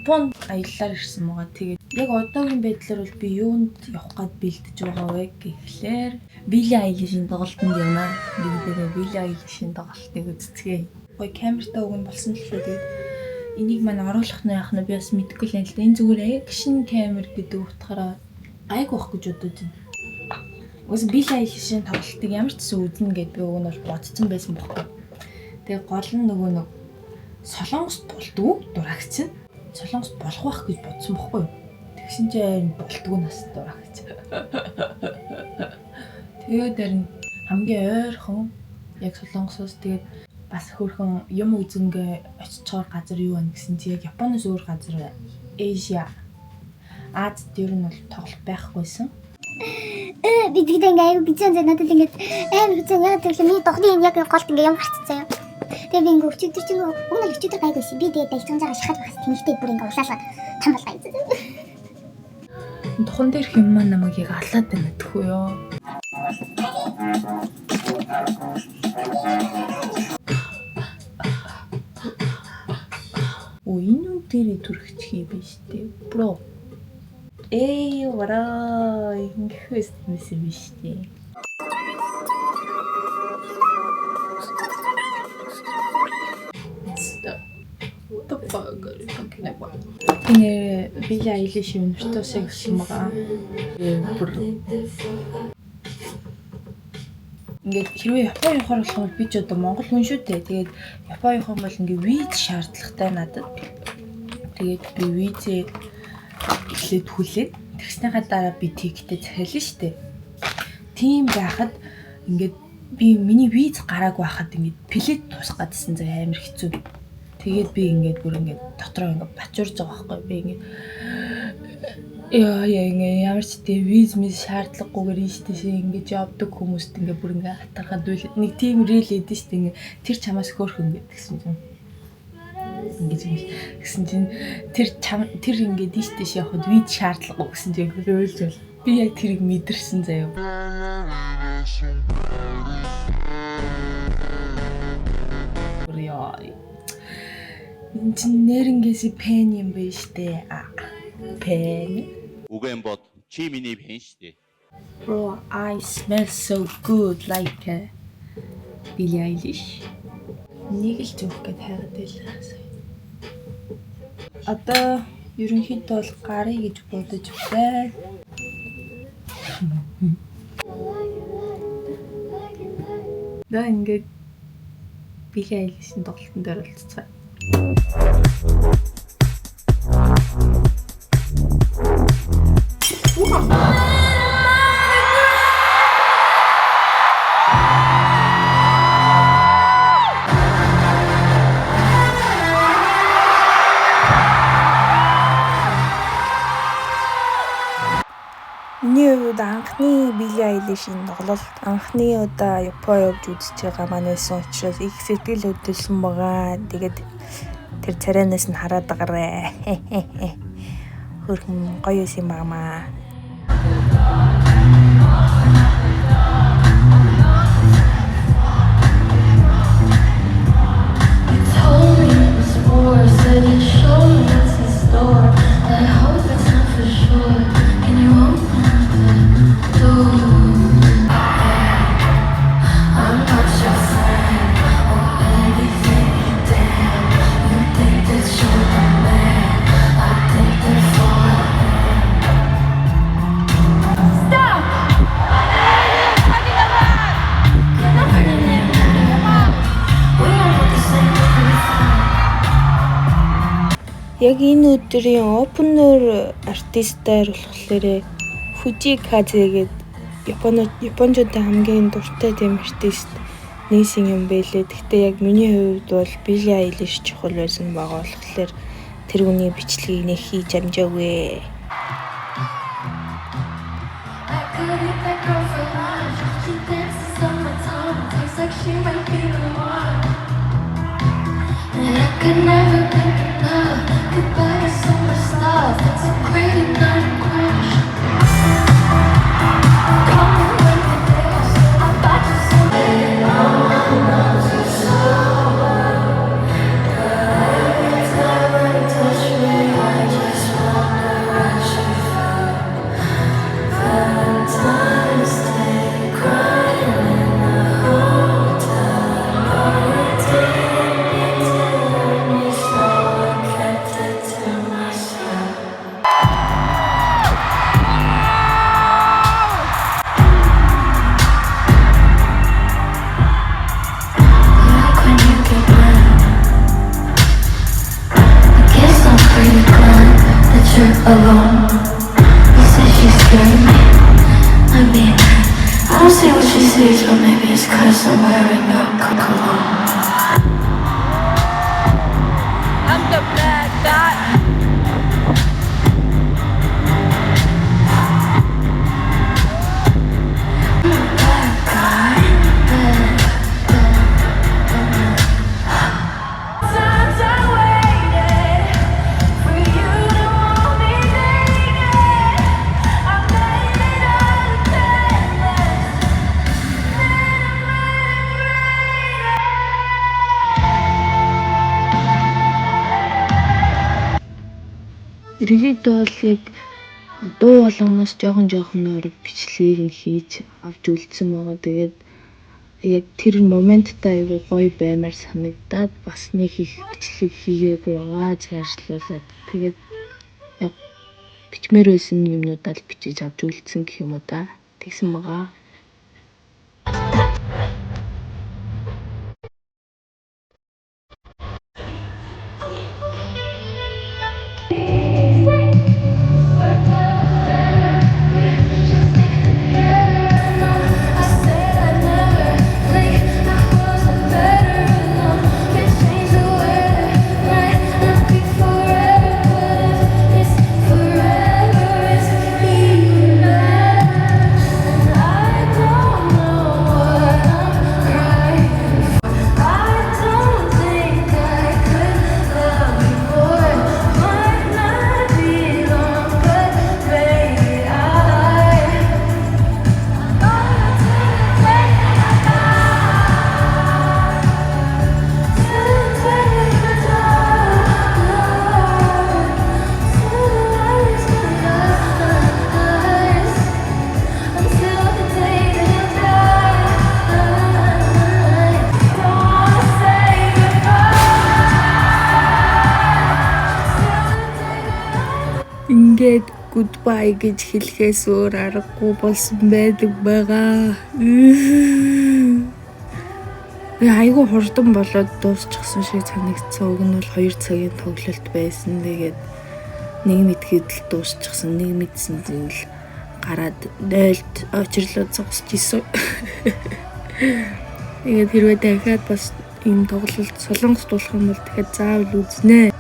Японд аяллаар ирсэн байгаа. Тэгээд яг одоогийн байдлаар бол би юунд явах гээд бэлдэж байгаа вэ гэхлээр Billie Eilish-ийн тоглолтод явна. Тэгээд Billie Eilish-ийн тоглолтыг үзцгээе. Гоё камертай үг нь болсон л шүү. Тэгээд энийг маань оруулах нь яах нь би бас мэдэхгүй л юм л да. Энэ зүгээр экшн камер гэдэг утгаараа гайг байх гэж бодож байна. Ус Billie Eilish-ийн тоглолтыг ямар ч зүйл үзнэ гэд би уг нь бол бодсон байсан байхгүй. Тэгээ гол нь нөгөө нэг Солонгост болдгоо дурагч нь Солонгост болох байх гэж бодсон байхгүй юу. Тэгсэн чинь болдгоо нас дурагч. Тэгээд дэрн хамгийн ойрхон яг Солонгосоос тэгээд бас хөөрхөн юм үзэнгээ очичоор газар юу байна гэсэн чи яг Японоос өөр газар Азия. Азад ер нь бол тоглолт байхгүйсэн. Би тэгээд ингээ бизэн надад ингээд амар хүзэн яа гэвэл миний дохны яг голд ингээ юм гарцсан юм. Тэгээ би ингээ өчигдөр чинь өмнө өчигдөр гайгүйсэн. Би тэгээд дайцсан жагаа шахаад бас тэнхтэй бүр ингээ улаалаад там болгоо юм. Духан дээр хэм маань намайг яг алаад байна гэхгүй юу. Энэ үдэрээ түрхчих юм биш үү? Бро. Вара инхэс мэсэн биш үү? Энэ Billie Eilish өнөртөөсөө гисэн байгаа. Ингээд хэрвээ Япон явахаар болох бол би ч одоо Монгол хүн шүү дээ. Тэгээд Япон явах юм бол ингээд виз шаардлагатай надад. Тэгээд би визээ эхлээд хүлээд тэгснийхаа дараа би тикетээ захиална шүү дээ. Тийм байхад ингээд би миний виз гараагүй байхад ингээд плет тусах гэдсэн зэ амар хэцүү. Тэгээд би ингээд бүр ингээд дотроо ингээд бачуурж байгаа байхгүй би ингээд яа ингээд ямар ч тийм виз мэс шаардлагагүйгээр ийштэйшээ ингээд явдаг хүмүүст ингээд бүр ингээд хатархад байл нэг тийм рэл эдэн шүү дээ ингээд тэр чамаас хөөрхөн ингээд гэсэн юм. Ингээд гэсэн чинь тэр ингээд ийштэйш явахд виз шаардлагагүй гэсэн чинь ойлж бол би яг тэрийг мэдэрсэн заяа. Энэ чинь нэрнгээсээ пен юм байна штэ. Пен. Угэнбот чи миний пен штэ. Bro, I smell so good like Billie Eilish. Нэг л зүгх гэд хайгаад байлаа. Одоо ерөнхийдөө бол гарыг гэж бодож байна. Да ингээд Billie Eilish-ийн тоглолтын дээр болцсон. Анхны Billie Eilish-ийн тоглолт анхны удаа Япон явж үзэж байгаа манайсан учраас их сэтгэл хөдлсөн байгаа. Тэгээд тэр царайнаас нь хараад байгаарэ. Хөрхөн гоё юм баамаа. Яг энэ өдрийн опенер артистаар болохоор Фужи Казе гэдэг Япончуудын хамгийн дуртай тийм артист нээсэн юм байлээ. Гэхдээ яг миний хувьд бол Billie Eilish чухал байсан байгаа болохоор тэр хүний бичлэгийг нэг хийж амжаагүй. Could never be enough. Goodbye to summer stuff. It's a great night crash. Call me when you're there. I'm about to say it's never touch me. alone. You say she's scared me. I mean, I don't see what she sees, but maybe it's 'cause I'm wearing your cologne. I'm the bad guy. Sometimes I waited for you to want me naked. I made it all painless. Иргэд бол яг дуу болгоноос жоохон өөр бичлэгийг нь хийж авч үлдсэн байгаа. Тэгээд яг тэр моменттай айгүй гоё баймаар санагдаад бас нэг их бичлэг хийгээгүй байгаа цаашлуулаад тэгээд яг бичмээр байсан юмнуудаа л бичиж авч үлдсэн гэх юм уу да. Тэгсэн байгаа. I said I'd never think I wasn't better alone. Can't change the weather, might not be forever, but if it's forever, it's even better. And I don't know what I'm crying for. I don't think I could love you more. Might not be long, but maybe until the day that you die. Don't wanna say goodbye. Ингээд goodbye гэж хэлэхээс өөр аргагүй болсон байдаг байгаа. Айгу хурдан болоод дуусчихсан шиг санагдсан. Уг нь бол 2 цагийн тоглолт байсан. Тэгээд нэг мэдгээд л дуусчихсан. Нэг мэдсэн зүйл гараад 0-д очрлоо зогсож исэн. Тэгээд хэрвээ дахиад бас ийм тоглолт солонгос дуулах юм бол дахиад заавал үзнэ.